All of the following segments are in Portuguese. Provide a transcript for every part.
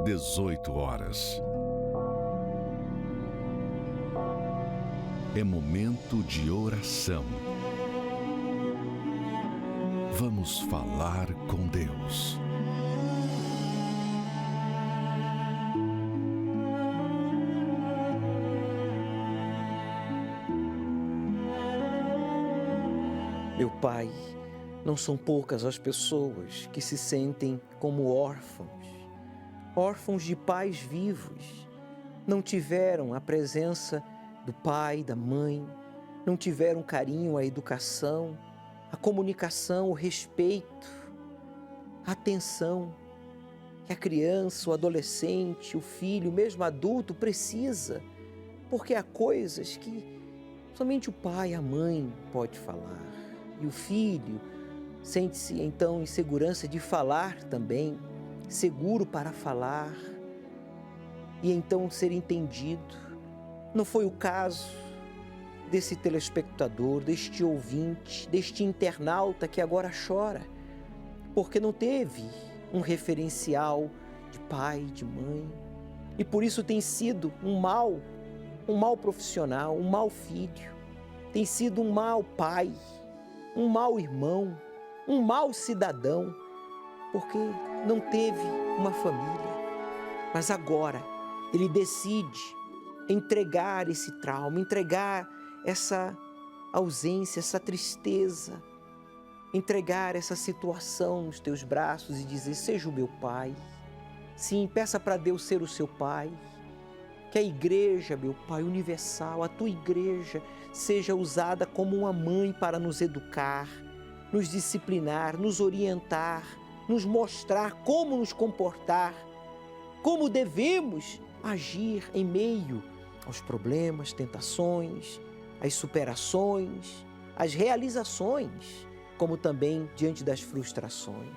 18 horas. É momento de oração. Vamos falar com Deus. Meu Pai, não são poucas as pessoas que se sentem como órfãos de pais vivos. Não tiveram a presença do pai, da mãe, não tiveram carinho, a educação, a comunicação, o respeito, a atenção que a criança, o adolescente, o filho, mesmo adulto precisa, porque há coisas que somente o pai, a mãe pode falar. E o filho sente-se então em segurança de falar também, seguro para falar e então ser entendido. Não foi o caso desse telespectador, deste ouvinte, deste internauta que agora chora, porque não teve um referencial de pai, de mãe, e por isso tem sido um mau profissional, um mau filho, tem sido um mau pai, um mau irmão, um mau cidadão, porque não teve uma família. Mas agora ele decide entregar esse trauma, entregar essa ausência, essa tristeza, entregar essa situação nos teus braços e dizer: seja o meu pai. Sim, peça para Deus ser o seu pai. Que a igreja, meu Pai universal, a tua igreja, seja usada como uma mãe para nos educar, nos disciplinar, nos orientar, nos mostrar como nos comportar, como devemos agir em meio aos problemas, tentações, às superações, às realizações, como também diante das frustrações.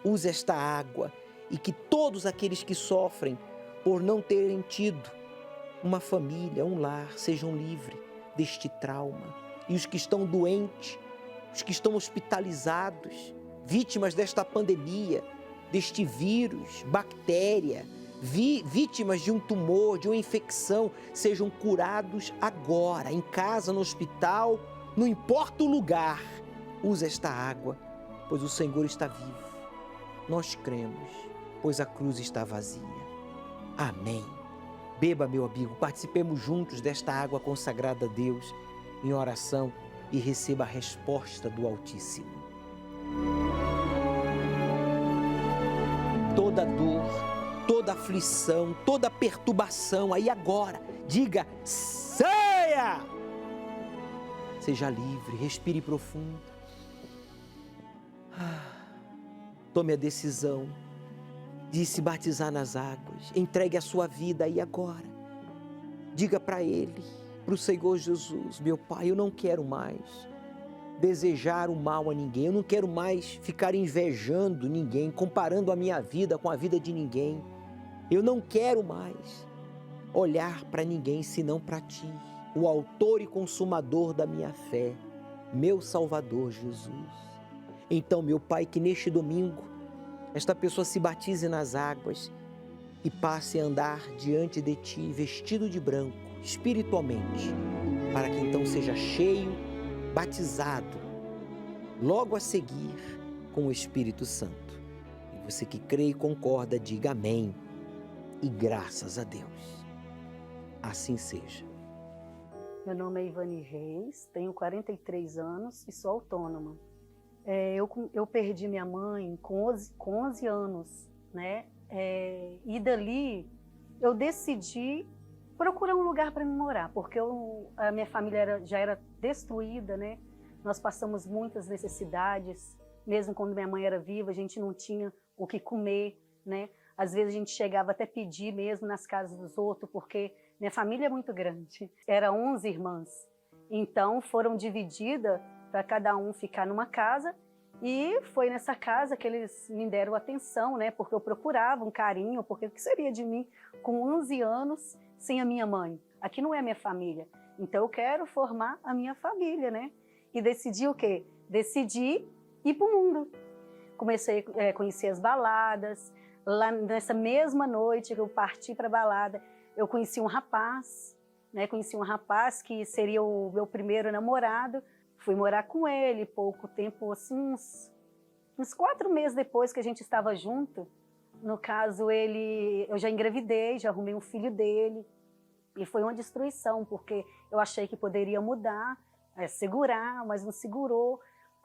Use esta água e que todos aqueles que sofrem por não terem tido uma família, um lar, sejam livres deste trauma. E os que estão doentes, os que estão hospitalizados, vítimas desta pandemia, deste vírus, bactéria, vítimas de um tumor, de uma infecção, sejam curados agora, em casa, no hospital, não importa o lugar. Use esta água, pois o Senhor está vivo. Nós cremos, pois a cruz está vazia. Amém. Beba, meu amigo, participemos juntos desta água consagrada a Deus em oração e receba a resposta do Altíssimo. Toda dor, toda aflição, toda perturbação, aí agora, diga: saia! Seja livre, respire profundo. Tome a decisão de se batizar nas águas, entregue a sua vida aí agora. Diga para Ele, para o Senhor Jesus: meu Pai, eu não quero mais desejar o mal a ninguém, eu não quero mais ficar invejando ninguém, comparando a minha vida com a vida de ninguém. Eu não quero mais olhar para ninguém senão para Ti, o autor e consumador da minha fé, meu Salvador Jesus. Então, meu Pai, que neste domingo esta pessoa se batize nas águas e passe a andar diante de Ti vestido de branco, espiritualmente, para que então seja cheio, batizado, logo a seguir com o Espírito Santo. E você que crê e concorda, diga amém e graças a Deus. Assim seja. Meu nome é Ivani Reis, tenho 43 anos e sou autônoma. Eu perdi minha mãe com 11 anos, né? E dali eu decidi procurar um lugar para me morar, porque a minha família já era destruída, né? Nós passamos muitas necessidades, mesmo quando minha mãe era viva, a gente não tinha o que comer, né? Às vezes a gente chegava até pedir mesmo nas casas dos outros, porque minha família é muito grande. Era 11 irmãs, então foram divididas para cada um ficar numa casa, e foi nessa casa que eles me deram atenção, né? Porque eu procurava um carinho, porque o que seria de mim com 11 anos sem a minha mãe? Aqui não é minha família, então eu quero formar a minha família, né? E decidi o quê? Decidi ir para o mundo. Comecei a conhecer as baladas, lá nessa mesma noite que eu parti para a balada, eu conheci um rapaz, né? Conheci um rapaz que seria o meu primeiro namorado. Fui morar com ele, pouco tempo, assim, uns 4 meses depois que a gente estava junto. No caso, eu já engravidei, já arrumei um filho dele. E foi uma destruição, porque eu achei que poderia mudar, segurar, mas não segurou.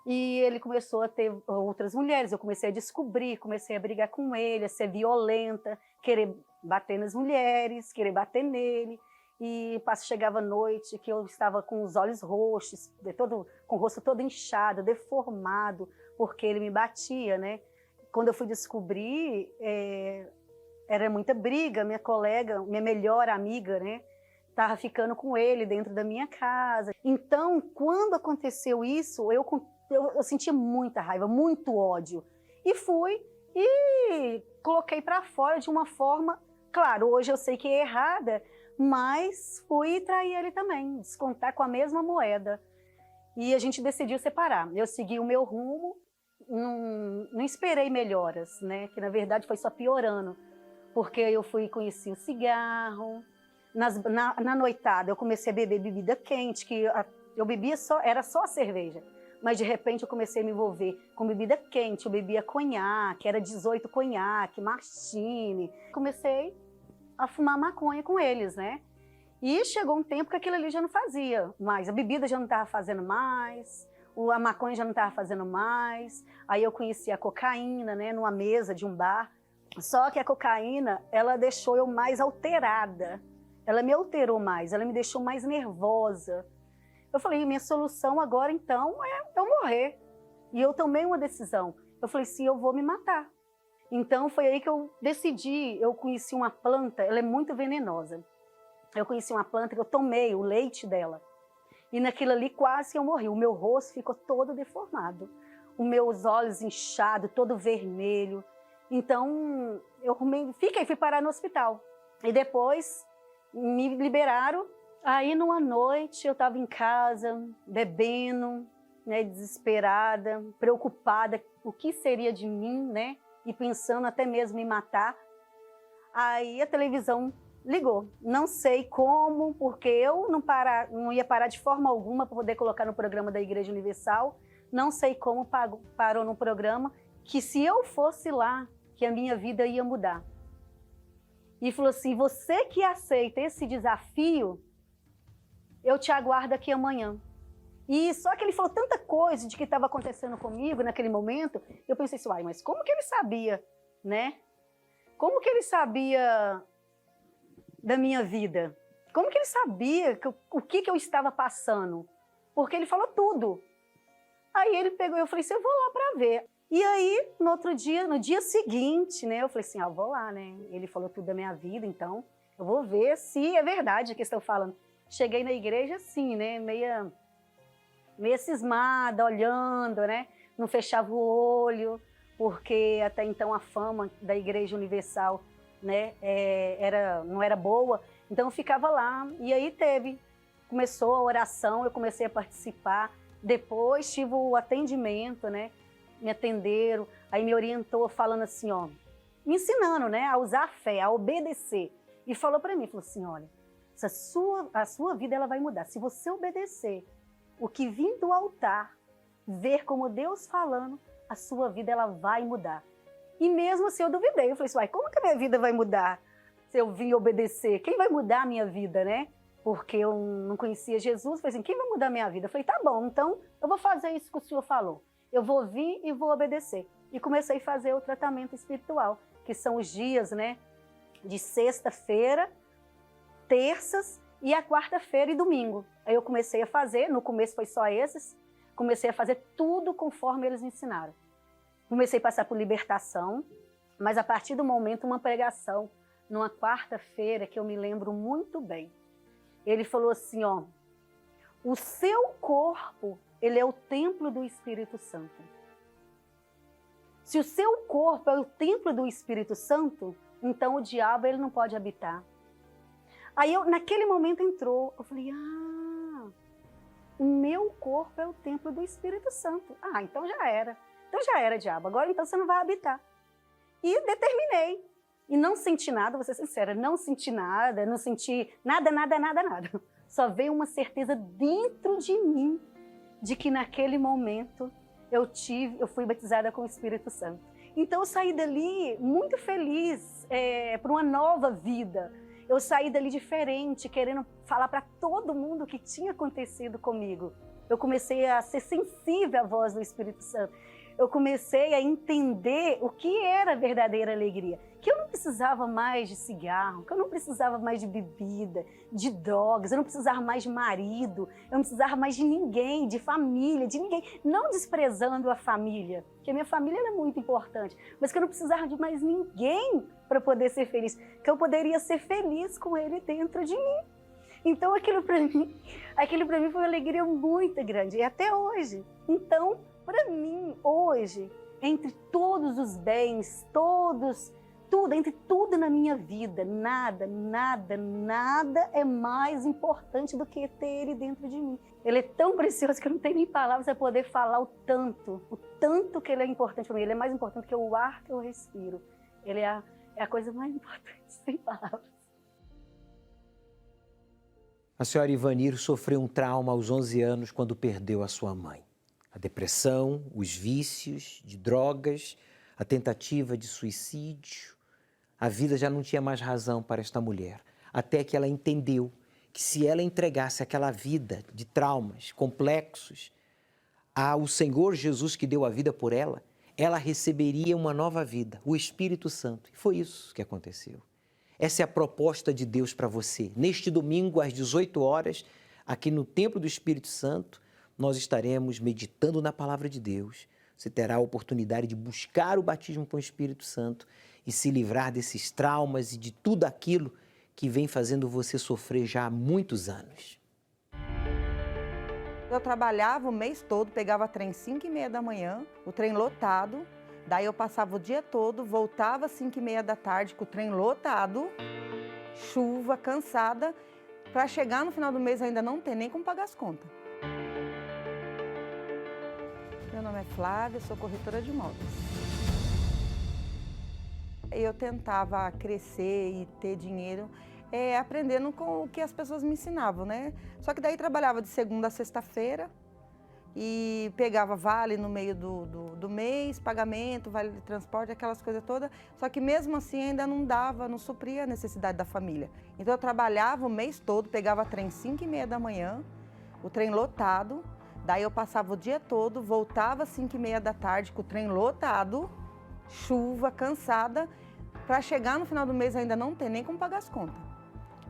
E ele começou a ter outras mulheres, eu comecei a descobrir, comecei a brigar com ele, a ser violenta, querer bater nas mulheres, querer bater nele. E chegava a noite que eu estava com os olhos roxos, com o rosto todo inchado, deformado, porque ele me batia, né? Quando eu fui descobrir, era muita briga, minha colega, minha melhor amiga, né? Estava ficando com ele dentro da minha casa. Então, quando aconteceu isso, eu senti muita raiva, muito ódio. E fui e coloquei para fora de uma forma, claro, hoje eu sei que é errada, mas fui trair ele também, descontar com a mesma moeda. E a gente decidiu separar. Eu segui o meu rumo, não esperei melhoras, né? Que na verdade foi só piorando. Porque eu conheci o cigarro, na noitada eu comecei a beber bebida quente, que eu bebia era só a cerveja. Mas de repente eu comecei a me envolver com bebida quente, eu bebia conhaque, era 18 conhaque, martini. Comecei a fumar maconha com eles, né? E chegou um tempo que aquilo ali já não fazia mais, a bebida já não estava fazendo mais, a maconha já não estava fazendo mais. Aí eu conheci a cocaína, né, numa mesa de um bar. Só que a cocaína, ela deixou eu mais alterada, ela me alterou mais, ela me deixou mais nervosa. Eu falei, minha solução agora então é eu morrer. E eu tomei uma decisão, eu falei, sim, eu vou me matar. Então foi aí que eu decidi, eu conheci uma planta, ela é muito venenosa. Eu conheci uma planta que eu tomei o leite dela. E naquilo ali quase eu morri, o meu rosto ficou todo deformado. Os meus olhos inchados, todo vermelho. Então, fui parar no hospital. E depois me liberaram. Aí, numa noite, eu estava em casa, bebendo, né, desesperada, preocupada, o que seria de mim, né? E pensando até mesmo em matar. Aí a televisão ligou. Não sei como, porque eu não ia parar de forma alguma para poder colocar no programa da Igreja Universal. Não sei como parou no programa, que se eu fosse lá, que a minha vida ia mudar. E falou assim, você que aceita esse desafio, eu te aguardo aqui amanhã. E só que ele falou tanta coisa de que estava acontecendo comigo naquele momento, eu pensei assim, mas como que ele sabia, né? Como que ele sabia da minha vida? Como que ele sabia o que eu estava passando? Porque ele falou tudo. Aí ele pegou, eu falei assim, eu vou lá para ver. E aí, no dia seguinte, né, eu falei assim, eu vou lá, né? Ele falou tudo da minha vida, então eu vou ver se é verdade o que estão falando. Cheguei na igreja assim, né, meia cismada, olhando, né? Não fechava o olho, porque até então a fama da Igreja Universal, né, não era boa. Então eu ficava lá, e aí começou a oração, eu comecei a participar. Depois tive o atendimento, né? Me atenderam, aí me orientou falando assim, me ensinando, né, a usar a fé, a obedecer. E falou para mim, falou assim, olha, a sua vida ela vai mudar. Se você obedecer o que vim do altar, ver como Deus falando, a sua vida ela vai mudar. E mesmo assim eu duvidei, eu falei assim, como que a minha vida vai mudar se eu vim obedecer? Quem vai mudar a minha vida, né? Porque eu não conhecia Jesus, eu falei assim, quem vai mudar a minha vida? Eu falei, tá bom, então eu vou fazer isso que o senhor falou. Eu vou vir e vou obedecer. E comecei a fazer o tratamento espiritual, que são os dias, né, de sexta-feira, terças e a quarta-feira e domingo. Aí eu comecei a fazer, no começo foi só esses, comecei a fazer tudo conforme eles ensinaram. Comecei a passar por libertação, mas a partir do momento, uma pregação, numa quarta-feira, que eu me lembro muito bem. Ele falou assim, o seu corpo, ele é o templo do Espírito Santo. Se o seu corpo é o templo do Espírito Santo, então o diabo ele não pode habitar. Aí naquele momento entrou, eu falei, o meu corpo é o templo do Espírito Santo. Então já era. Então já era, diabo. Agora então você não vai habitar. E determinei. E não senti nada, vou ser sincera, não senti nada, não senti nada. Só veio uma certeza dentro de mim de que naquele momento eu fui batizada com o Espírito Santo. Então eu saí dali muito feliz para uma nova vida. Eu saí dali diferente, querendo falar para todo mundo o que tinha acontecido comigo. Eu comecei a ser sensível à voz do Espírito Santo. Eu comecei a entender o que era a verdadeira alegria. Que eu não precisava mais de cigarro, que eu não precisava mais de bebida, de drogas, eu não precisava mais de marido, eu não precisava mais de ninguém, de família, de ninguém. Não desprezando a família, porque a minha família é muito importante, mas que eu não precisava de mais ninguém para poder ser feliz, que eu poderia ser feliz com ele dentro de mim. Então aquilo para mim foi uma alegria muito grande, e até hoje. Então, para mim, hoje, entre todos os bens, entre tudo na minha vida, nada é mais importante do que ter ele dentro de mim. Ele é tão precioso que eu não tenho nem palavras para poder falar o tanto que ele é importante para mim. Ele é mais importante que o ar que eu respiro. Ele é a coisa mais importante, sem palavras. A senhora Ivanir sofreu um trauma aos 11 anos quando perdeu a sua mãe. A depressão, os vícios de drogas, a tentativa de suicídio. A vida já não tinha mais razão para esta mulher, até que ela entendeu que se ela entregasse aquela vida de traumas complexos ao Senhor Jesus que deu a vida por ela, ela receberia uma nova vida, o Espírito Santo. E foi isso que aconteceu. Essa é a proposta de Deus para você. Neste domingo, às 18 horas, aqui no Templo do Espírito Santo, nós estaremos meditando na Palavra de Deus. Você terá a oportunidade de buscar o batismo com o Espírito Santo e se livrar desses traumas e de tudo aquilo que vem fazendo você sofrer já há muitos anos. Eu trabalhava o mês todo, pegava trem 5h30 da manhã, o trem lotado. Daí eu passava o dia todo, voltava às 5h30 da tarde com o trem lotado, chuva, cansada, para chegar no final do mês ainda não ter nem como pagar as contas. Meu nome é Flávia, sou corretora de imóveis. Eu tentava crescer e ter dinheiro aprendendo com o que as pessoas me ensinavam, né? Só que daí trabalhava de segunda a sexta-feira e pegava vale no meio do mês, pagamento, vale de transporte, aquelas coisas todas. Só que mesmo assim ainda não dava, não supria a necessidade da família. Então eu trabalhava o mês todo, pegava trem 5h30 da manhã, o trem lotado. Daí eu passava o dia todo, voltava às 5h30 da tarde com o trem lotado, chuva, cansada, para chegar no final do mês ainda não ter nem como pagar as contas.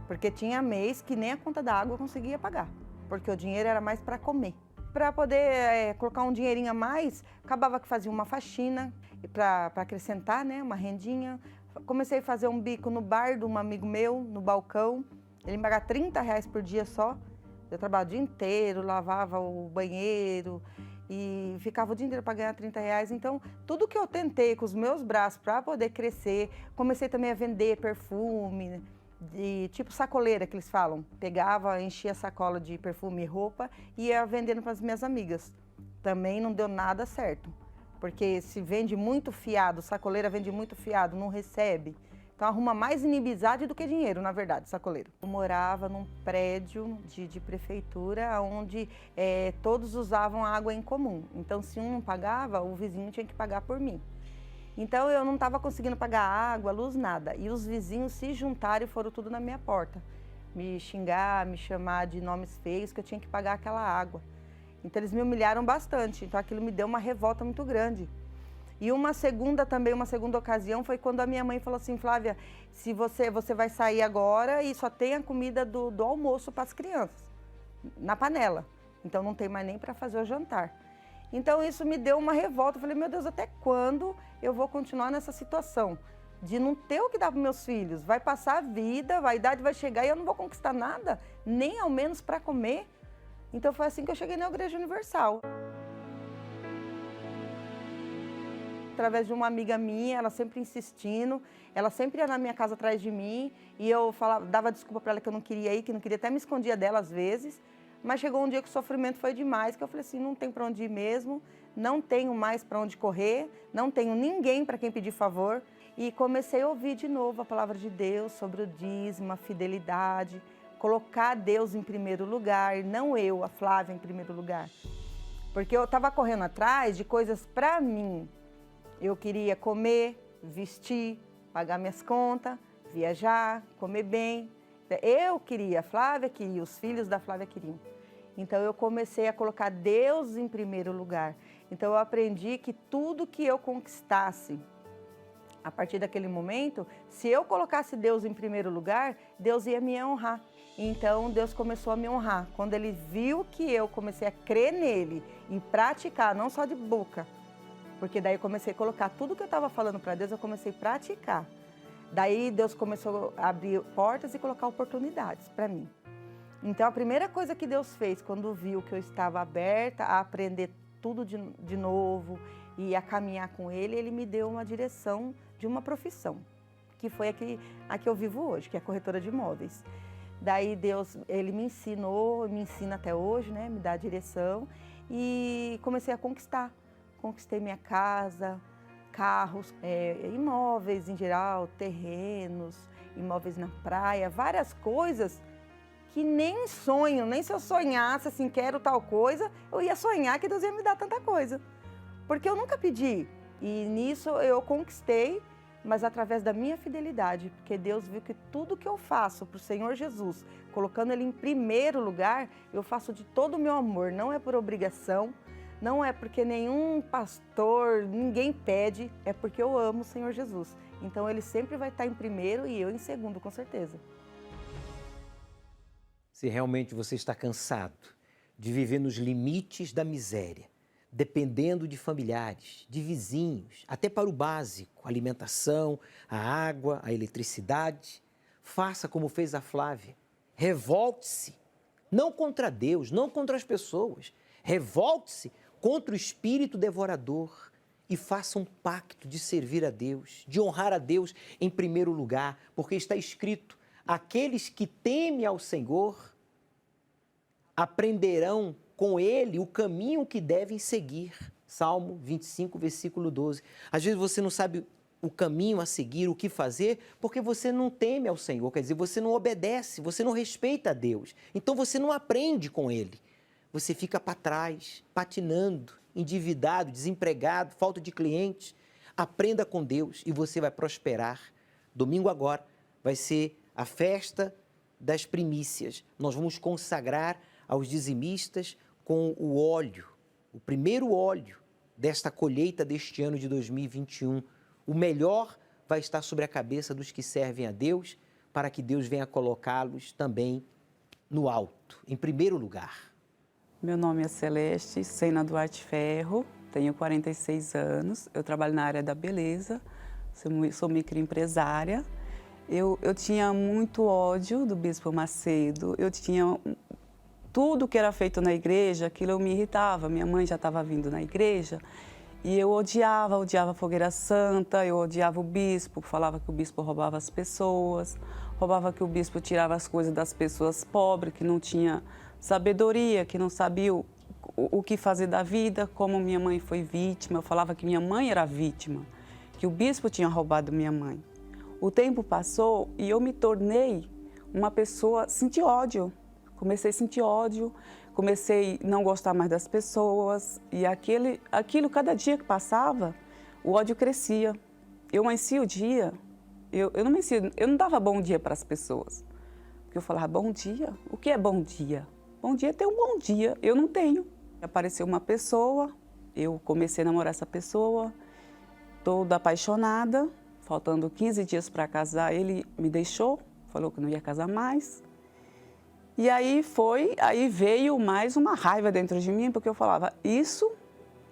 Porque tinha mês que nem a conta da água eu conseguia pagar, porque o dinheiro era mais para comer. Para poder colocar um dinheirinho a mais, acabava que fazia uma faxina para acrescentar, né, uma rendinha. Comecei a fazer um bico no bar de um amigo meu, no balcão. Ele me pagava R$30 por dia só. Eu trabalhava o dia inteiro, lavava o banheiro e ficava o dia inteiro para ganhar R$30. Então, tudo que eu tentei com os meus braços para poder crescer, comecei também a vender perfume, de tipo sacoleira que eles falam. Pegava, enchia a sacola de perfume e roupa e ia vendendo para as minhas amigas. Também não deu nada certo, porque se vende muito fiado, sacoleira vende muito fiado, não recebe. Então arruma mais inimizade do que dinheiro, na verdade, sacoleiro. Eu morava num prédio de prefeitura onde todos usavam água em comum. Então se um não pagava, o vizinho tinha que pagar por mim. Então eu não estava conseguindo pagar água, luz, nada. E os vizinhos se juntaram e foram tudo na minha porta. Me xingar, me chamar de nomes feios, que eu tinha que pagar aquela água. Então eles me humilharam bastante, então aquilo me deu uma revolta muito grande. E uma segunda ocasião foi quando a minha mãe falou assim, Flávia, se você vai sair agora e só tem a comida do almoço para as crianças, na panela. Então não tem mais nem para fazer o jantar. Então isso me deu uma revolta, eu falei, meu Deus, até quando eu vou continuar nessa situação? De não ter o que dar para meus filhos, vai passar a vida, a idade vai chegar e eu não vou conquistar nada, nem ao menos para comer. Então foi assim que eu cheguei na Igreja Universal. Através de uma amiga minha, ela sempre insistindo, ela sempre ia na minha casa atrás de mim e eu dava desculpa para ela que eu não queria ir, que não queria, até me escondia dela às vezes. Mas chegou um dia que o sofrimento foi demais, que eu falei assim, não tem para onde ir mesmo, não tenho mais para onde correr, não tenho ninguém para quem pedir favor. e comecei a ouvir de novo a palavra de Deus sobre o dízimo, a fidelidade, colocar Deus em primeiro lugar, não eu, a Flávia, em primeiro lugar. Porque eu estava correndo atrás de coisas para mim. Eu queria comer, vestir, pagar minhas contas, viajar, comer bem. Eu queria, a Flávia queria, os filhos da Flávia queriam. Então eu comecei a colocar Deus em primeiro lugar. Então eu aprendi que tudo que eu conquistasse, a partir daquele momento, se eu colocasse Deus em primeiro lugar, Deus ia me honrar. Então Deus começou a me honrar. Quando Ele viu que eu comecei a crer nele e praticar, não só de boca, porque daí eu comecei a colocar tudo que eu estava falando para Deus, eu comecei a praticar. Daí Deus começou a abrir portas e colocar oportunidades para mim. Então a primeira coisa que Deus fez quando viu que eu estava aberta a aprender tudo de novo e a caminhar com Ele, Ele me deu uma direção de uma profissão, que foi a que eu vivo hoje, que é corretora de imóveis. Daí Deus, Ele me ensinou, me ensina até hoje, né, me dá a direção e comecei a conquistar. Conquistei minha casa, carros, imóveis em geral, terrenos, imóveis na praia, várias coisas que nem sonho, nem se eu sonhasse assim, quero tal coisa, eu ia sonhar que Deus ia me dar tanta coisa. Porque eu nunca pedi e nisso eu conquistei, mas através da minha fidelidade, porque Deus viu que tudo que eu faço para o Senhor Jesus, colocando Ele em primeiro lugar, eu faço de todo o meu amor, não é por obrigação, não é porque nenhum pastor, ninguém pede, é porque eu amo o Senhor Jesus. Então Ele sempre vai estar em primeiro e eu em segundo, com certeza. Se realmente você está cansado de viver nos limites da miséria, dependendo de familiares, de vizinhos, até para o básico, a alimentação, a água, a eletricidade, faça como fez a Flávia. Revolte-se, não contra Deus, não contra as pessoas. Revolte-se contra o espírito devorador e faça um pacto de servir a Deus, de honrar a Deus em primeiro lugar, porque está escrito: aqueles que temem ao Senhor aprenderão com Ele o caminho que devem seguir. Salmo 25, versículo 12. Às vezes você não sabe o caminho a seguir, o que fazer, porque você não teme ao Senhor, quer dizer, você não obedece, você não respeita a Deus. Então você não aprende com Ele. Você fica para trás, patinando, endividado, desempregado, falta de clientes. Aprenda com Deus e você vai prosperar. Domingo agora vai ser a festa das primícias. Nós vamos consagrar aos dizimistas com o óleo, o primeiro óleo desta colheita deste ano de 2021. O melhor vai estar sobre a cabeça dos que servem a Deus, para que Deus venha colocá-los também no alto, em primeiro lugar. Meu nome é Celeste Sena Duarte Ferro, tenho 46 anos, eu trabalho na área da beleza, sou microempresária. Eu tinha muito ódio do Bispo Macedo, eu tinha tudo que era feito na igreja, aquilo me irritava. Minha mãe já estava vindo na igreja e eu odiava a fogueira santa, eu odiava o bispo, falava que o bispo roubava as pessoas, roubava que o bispo tirava as coisas das pessoas pobres, que não tinha sabedoria, que não sabia o que fazer da vida, como minha mãe foi vítima. Eu falava que minha mãe era vítima, que o bispo tinha roubado minha mãe. O tempo passou e eu me tornei uma pessoa, senti ódio. Comecei a sentir ódio, comecei a não gostar mais das pessoas e aquilo cada dia que passava, o ódio crescia. Eu amanhecia o dia, eu não dava bom dia para as pessoas. Porque eu falava, bom dia? O que é bom dia? Bom dia é ter um bom dia, eu não tenho. Apareceu uma pessoa, eu comecei a namorar essa pessoa, toda apaixonada, faltando 15 dias para casar, ele me deixou, falou que não ia casar mais. E aí veio mais uma raiva dentro de mim, porque eu falava, isso,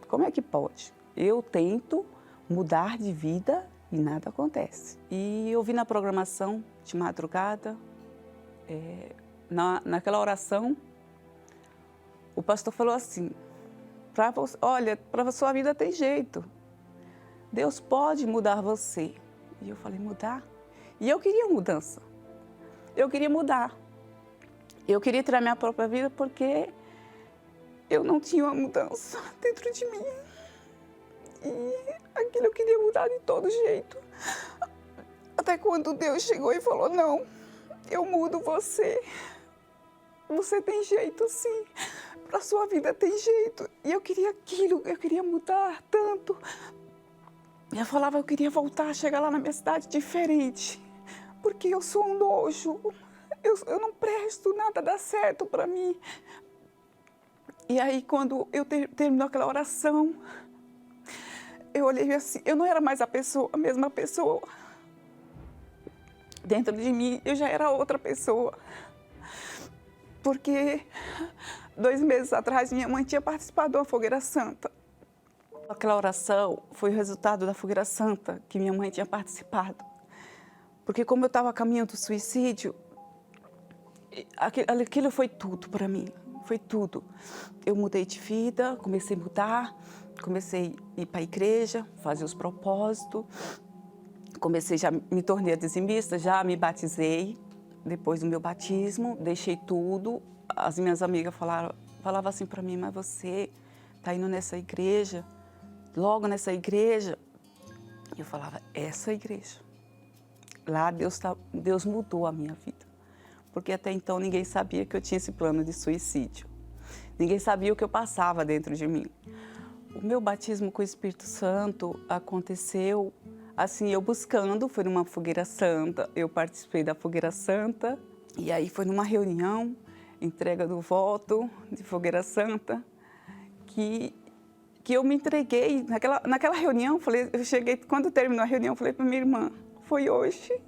como é que pode? Eu tento mudar de vida e nada acontece. E eu vi na programação de madrugada, naquela oração, o pastor falou assim, olha, para a sua vida tem jeito, Deus pode mudar você. E eu falei, mudar? E eu queria mudança, eu queria mudar. Eu queria tirar minha própria vida porque eu não tinha uma mudança dentro de mim. E aquilo eu queria mudar de todo jeito. Até quando Deus chegou e falou, não, eu mudo você. Você tem jeito, sim. Para a sua vida tem jeito. E eu queria aquilo, eu queria mudar tanto. E eu falava, eu queria voltar, chegar lá na minha cidade diferente. Porque eu sou um nojo. Eu não presto, nada dá certo para mim. E aí, quando eu terminou aquela oração, eu olhei assim, eu não era mais a mesma pessoa. Dentro de mim, eu já era outra pessoa. Porque 2 meses atrás, minha mãe tinha participado de uma fogueira santa. Aquela oração foi o resultado da fogueira santa que minha mãe tinha participado. Porque como eu estava a caminho do suicídio, aquilo foi tudo para mim, foi tudo. Eu mudei de vida, comecei a mudar, comecei a ir para a igreja, fazer os propósitos, já me tornei dizimista, já me batizei. Depois do meu batismo, deixei tudo. As minhas amigas falavam assim para mim, mas você está indo nessa igreja, logo nessa igreja? Eu falava, essa igreja. Lá Deus mudou a minha vida. Porque até então ninguém sabia que eu tinha esse plano de suicídio. Ninguém sabia o que eu passava dentro de mim. O meu batismo com o Espírito Santo aconteceu assim, eu buscando, foi numa fogueira santa, eu participei da fogueira santa, e aí foi numa reunião, entrega do voto de fogueira santa, que eu me entreguei. Naquela reunião, eu cheguei, quando terminou a reunião, eu falei para minha irmã, foi hoje.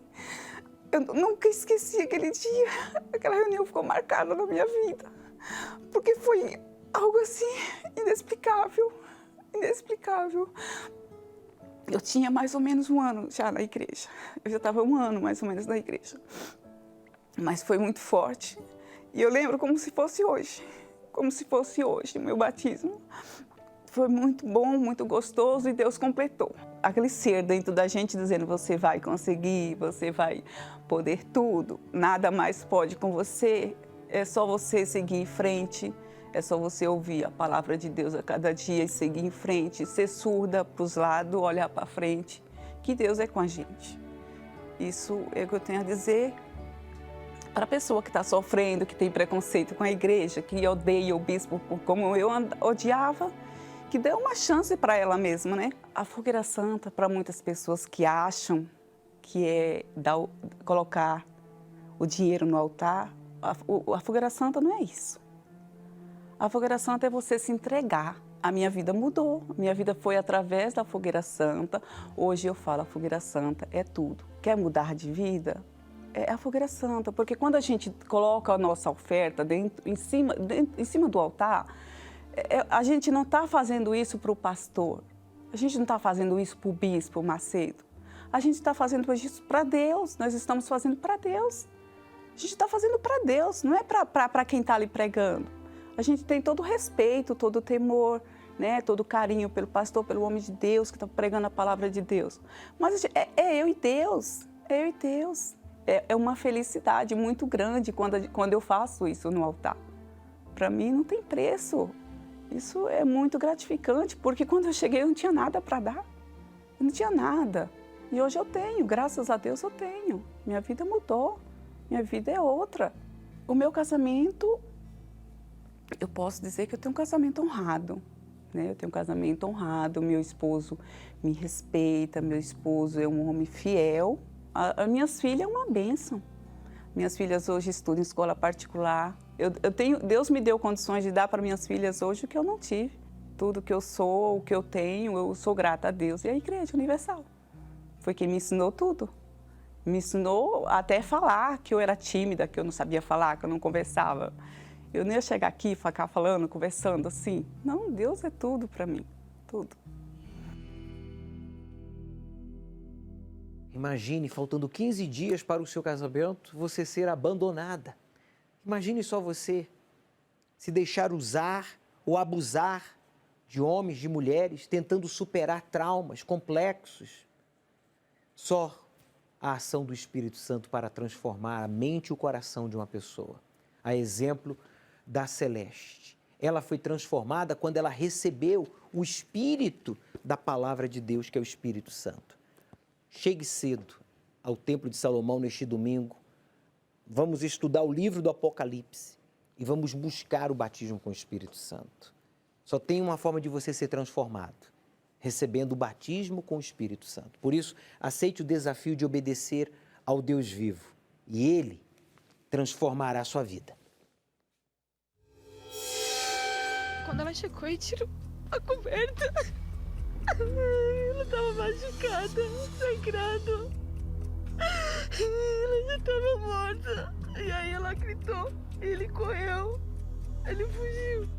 Eu nunca esqueci aquele dia, aquela reunião ficou marcada na minha vida, porque foi algo assim, inexplicável, inexplicável. Eu tinha mais ou menos 1 ano já na igreja. Eu já estava 1 ano mais ou menos na igreja. Mas foi muito forte. E eu lembro como se fosse hoje. Como se fosse hoje o meu batismo. Foi muito bom, muito gostoso e Deus completou. Aquele ser dentro da gente dizendo, você vai conseguir, você vai poder tudo. Nada mais pode com você. É só você seguir em frente. É só você ouvir a palavra de Deus a cada dia e seguir em frente, ser surda para os lados, olhar para frente, que Deus é com a gente. Isso é o que eu tenho a dizer para a pessoa que está sofrendo, que tem preconceito com a igreja, que odeia o bispo como eu odiava, que dê uma chance para ela mesma, né? A fogueira santa, para muitas pessoas que acham que é colocar o dinheiro no altar, a fogueira santa não é isso. A fogueira santa é você se entregar. A minha vida mudou. A minha vida foi através da fogueira santa. Hoje eu falo, a fogueira santa é tudo. Quer mudar de vida? É a fogueira santa. Porque quando a gente coloca a nossa oferta em cima do altar, a gente não está fazendo isso para o pastor. A gente não está fazendo isso para o bispo Macedo. A gente está fazendo isso para Deus. Nós estamos fazendo para Deus. A gente está fazendo para Deus, não é para quem está ali pregando. A gente tem todo o respeito, todo o temor, né? Todo o carinho pelo pastor, pelo homem de Deus que está pregando a palavra de Deus. Mas é eu e Deus, é eu e Deus. É uma felicidade muito grande quando eu faço isso no altar. Para mim não tem preço. Isso é muito gratificante, porque quando eu cheguei eu não tinha nada para dar. Eu não tinha nada. E hoje eu tenho, graças a Deus eu tenho. Minha vida mudou, minha vida é outra. O meu casamento... Eu posso dizer que eu tenho um casamento honrado, né? Eu tenho um casamento honrado, meu esposo me respeita, meu esposo é um homem fiel. As minhas filhas é uma bênção. Minhas filhas hoje estudam em escola particular. Deus me deu condições de dar para minhas filhas hoje o que eu não tive. Tudo que eu sou, o que eu tenho, eu sou grata a Deus e a Igreja Universal. Foi quem me ensinou tudo. Me ensinou até falar, que eu era tímida, que eu não sabia falar, que eu não conversava. Eu não ia chegar aqui e ficar falando, conversando assim. Não, Deus é tudo para mim, tudo. Imagine, faltando 15 dias para o seu casamento, você ser abandonada. Imagine só você se deixar usar ou abusar de homens, de mulheres, tentando superar traumas complexos. Só a ação do Espírito Santo para transformar a mente e o coração de uma pessoa. A exemplo da Celeste. Ela foi transformada quando ela recebeu o Espírito da Palavra de Deus, que é o Espírito Santo. Chegue cedo ao Templo de Salomão neste domingo. Vamos estudar o livro do Apocalipse e vamos buscar o batismo com o Espírito Santo. Só tem uma forma de você ser transformado, recebendo o batismo com o Espírito Santo. Por isso, aceite o desafio de obedecer ao Deus vivo e Ele transformará a sua vida. Quando ela chegou e tirou a coberta, ela estava machucada, sangrando. Ela já estava morta. E aí ela gritou, ele correu, ele fugiu.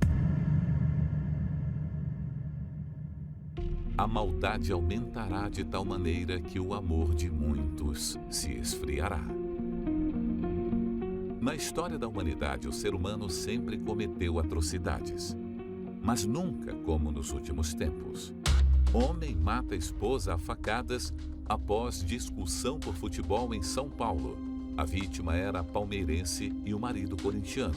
A maldade aumentará de tal maneira que o amor de muitos se esfriará. Na história da humanidade, o ser humano sempre cometeu atrocidades, mas nunca como nos últimos tempos. Homem mata a esposa a facadas após discussão por futebol em São Paulo. A vítima era palmeirense e o marido corintiano.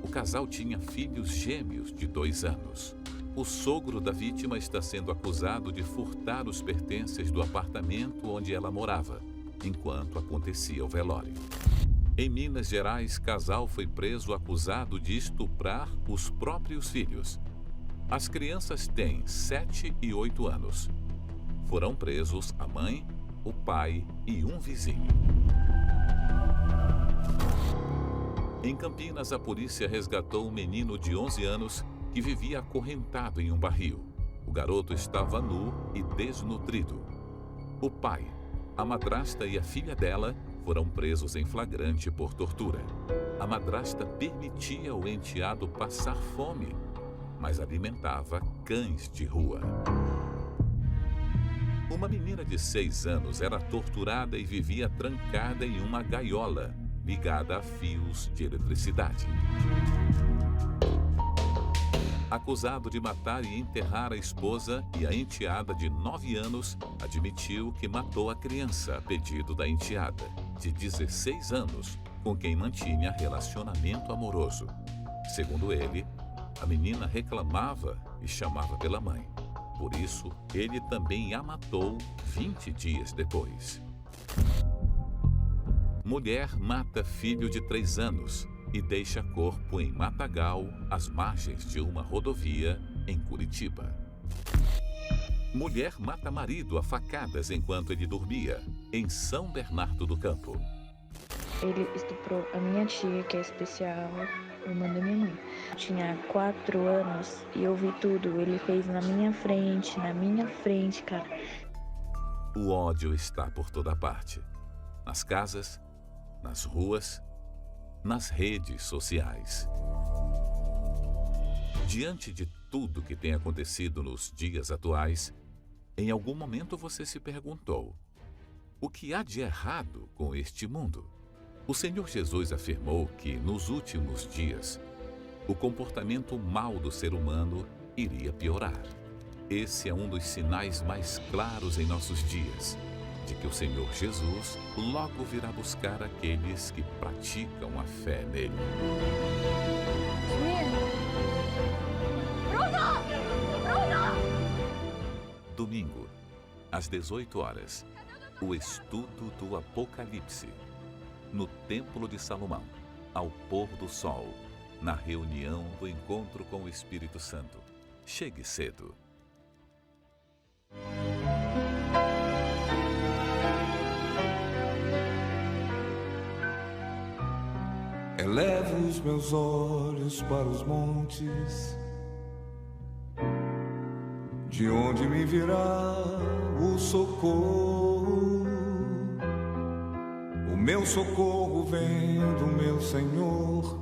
O casal tinha filhos gêmeos de 2 anos. O sogro da vítima está sendo acusado de furtar os pertences do apartamento onde ela morava, enquanto acontecia o velório. Em Minas Gerais, casal foi preso acusado de estuprar os próprios filhos. As crianças têm 7 e 8 anos. Foram presos a mãe, o pai e um vizinho. Em Campinas, a polícia resgatou um menino de 11 anos que vivia acorrentado em um barril. O garoto estava nu e desnutrido. O pai, a madrasta e a filha dela foram presos em flagrante por tortura. A madrasta permitia ao enteado passar fome, mas alimentava cães de rua. Uma menina de 6 anos era torturada e vivia trancada em uma gaiola, ligada a fios de eletricidade. Acusado de matar e enterrar a esposa, e a enteada de 9 anos admitiu que matou a criança a pedido da enteada, de 16 anos, com quem mantinha relacionamento amoroso. Segundo ele, a menina reclamava e chamava pela mãe. Por isso, ele também a matou 20 dias depois. Mulher mata filho de 3 anos e deixa corpo em Matagal, às margens de uma rodovia em Curitiba. Mulher mata marido a facadas enquanto ele dormia, em São Bernardo do Campo. Ele estuprou a minha tia, que é especial, irmã da minha mãe. Tinha 4 anos e eu vi tudo. Ele fez na minha frente, cara. O ódio está por toda parte. Nas casas, nas ruas, nas redes sociais. Diante de tudo que tem acontecido nos dias atuais, em algum momento você se perguntou: o que há de errado com este mundo? O Senhor Jesus afirmou que, nos últimos dias, o comportamento mau do ser humano iria piorar. Esse é um dos sinais mais claros em nossos dias, de que o Senhor Jesus logo virá buscar aqueles que praticam a fé nele. Domingo, às 18 horas, o estudo do Apocalipse, no Templo de Salomão, ao pôr do sol, na reunião do encontro com o Espírito Santo. Chegue cedo. Elevo os meus olhos para os montes, de onde me virá o socorro. O meu socorro vem do meu Senhor,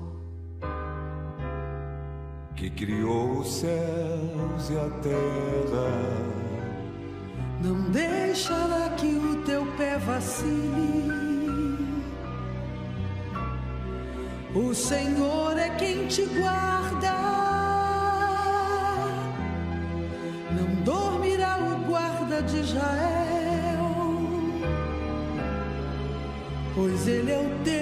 que criou os céus e a terra. Não deixará que o teu pé vacile. O Senhor é quem te guarda. Não dormirá o guarda de Israel, pois Ele é o teu